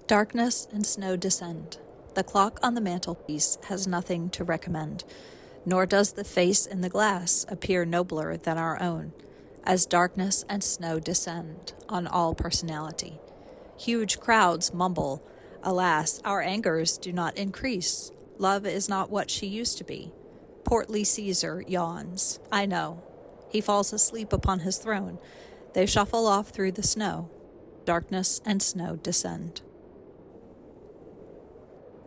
Darkness and snow descend. The clock on the mantelpiece has nothing to recommend, nor does the face in the glass appear nobler than our own, as darkness and snow descend on all personality. Huge crowds mumble, "Alas, our angers do not increase. Love is not what she used to be." Portly Caesar yawns. I know. He falls asleep upon his throne. They shuffle off through the snow. Darkness and snow descend.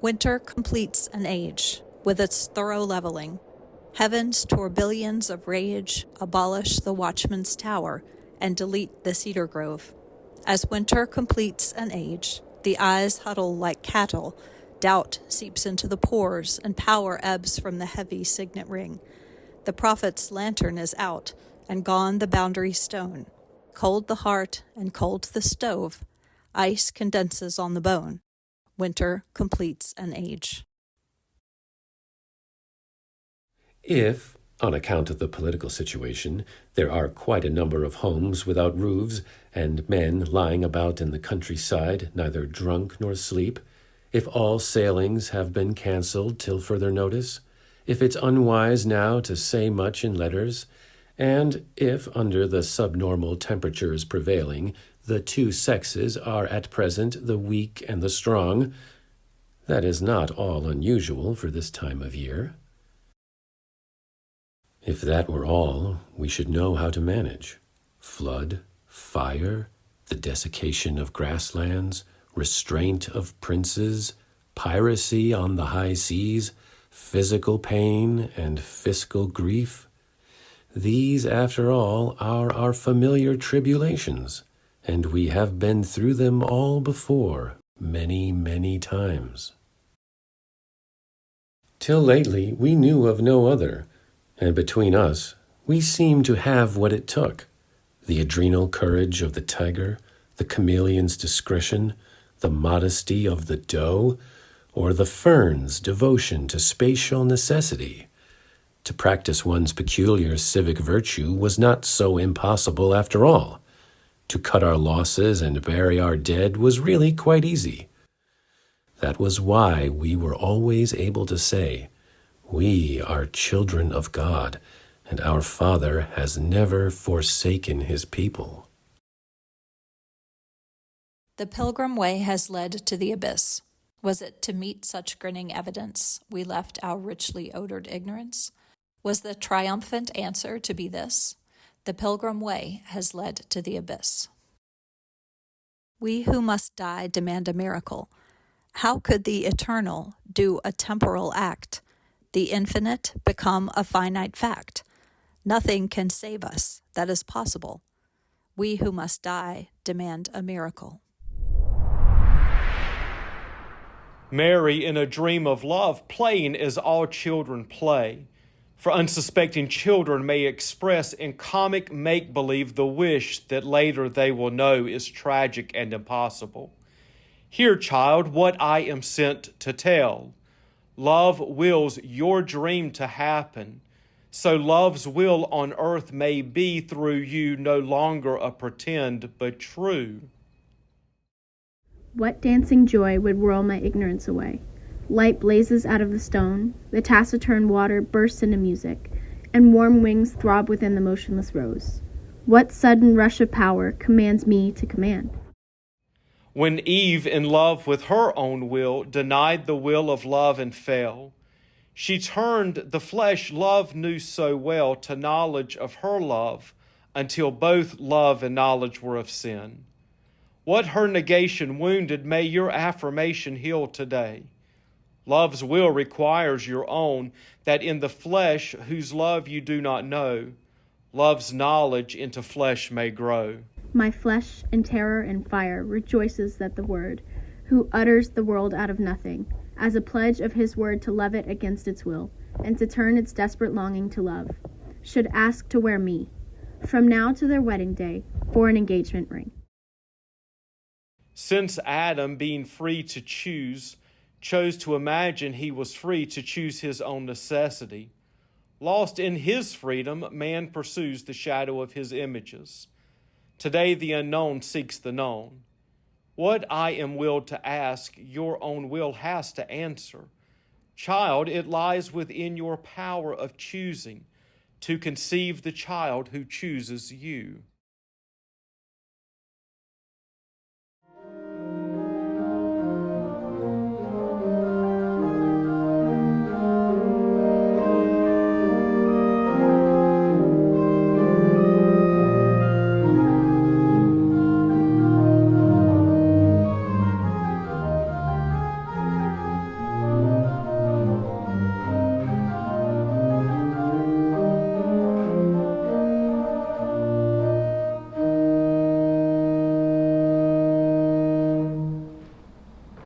Winter completes an age with its thorough leveling. Heaven's tourbillons of rage abolish the watchman's tower and delete the cedar grove. As winter completes an age, the eyes huddle like cattle, doubt seeps into the pores, and power ebbs from the heavy signet ring. The prophet's lantern is out, and gone the boundary stone. Cold the heart and cold the stove, ice condenses on the bone. Winter completes an age. If, on account of the political situation, there are quite a number of homes without roofs, and men lying about in the countryside, neither drunk nor asleep, if all sailings have been cancelled till further notice, if it's unwise now to say much in letters, and if, under the subnormal temperatures prevailing, the two sexes are at present the weak and the strong, that is not all unusual for this time of year. If that were all, we should know how to manage. Flood, fire, the desiccation of grasslands, restraint of princes, piracy on the high seas, physical pain and fiscal grief. These, after all, are our familiar tribulations, and we have been through them all before, many, many times. Till lately we knew of no other, and between us we seemed to have what it took: the adrenal courage of the tiger, the chameleon's discretion, the modesty of the doe, or the fern's devotion to spatial necessity. To practice one's peculiar civic virtue was not so impossible after all. To cut our losses and bury our dead was really quite easy. That was why we were always able to say, "We are children of God, and our Father has never forsaken his people." The pilgrim way has led to the abyss. Was it to meet such grinning evidence we left our richly odored ignorance? Was the triumphant answer to be this? The pilgrim way has led to the abyss. We who must die demand a miracle. How could the eternal do a temporal act, the infinite become a finite fact? Nothing can save us that is possible. We who must die demand a miracle. Mary, in a dream of love, playing as all children play. For unsuspecting children may express in comic make-believe the wish that later they will know is tragic and impossible. Hear, child, what I am sent to tell. Love wills your dream to happen, so love's will on earth may be through you no longer a pretend but true. What dancing joy would whirl my ignorance away? Light blazes out of the stone, the taciturn water bursts into music, and warm wings throb within the motionless rose. What sudden rush of power commands me to command? When Eve, in love with her own will, denied the will of love and fell, she turned the flesh love knew so well to knowledge of her love, until both love and knowledge were of sin. What her negation wounded may your affirmation heal today. Love's will requires your own, that in the flesh whose love you do not know, love's knowledge into flesh may grow. My flesh in terror and fire rejoices that the Word, who utters the world out of nothing, as a pledge of his word to love it against its will, and to turn its desperate longing to love, should ask to wear me, from now to their wedding day, for an engagement ring. Since Adam, being free to choose, chose to imagine he was free to choose his own necessity, lost in his freedom, man pursues the shadow of his images. Today the unknown seeks the known. What I am willed to ask, your own will has to answer. Child, it lies within your power of choosing to conceive the child who chooses you.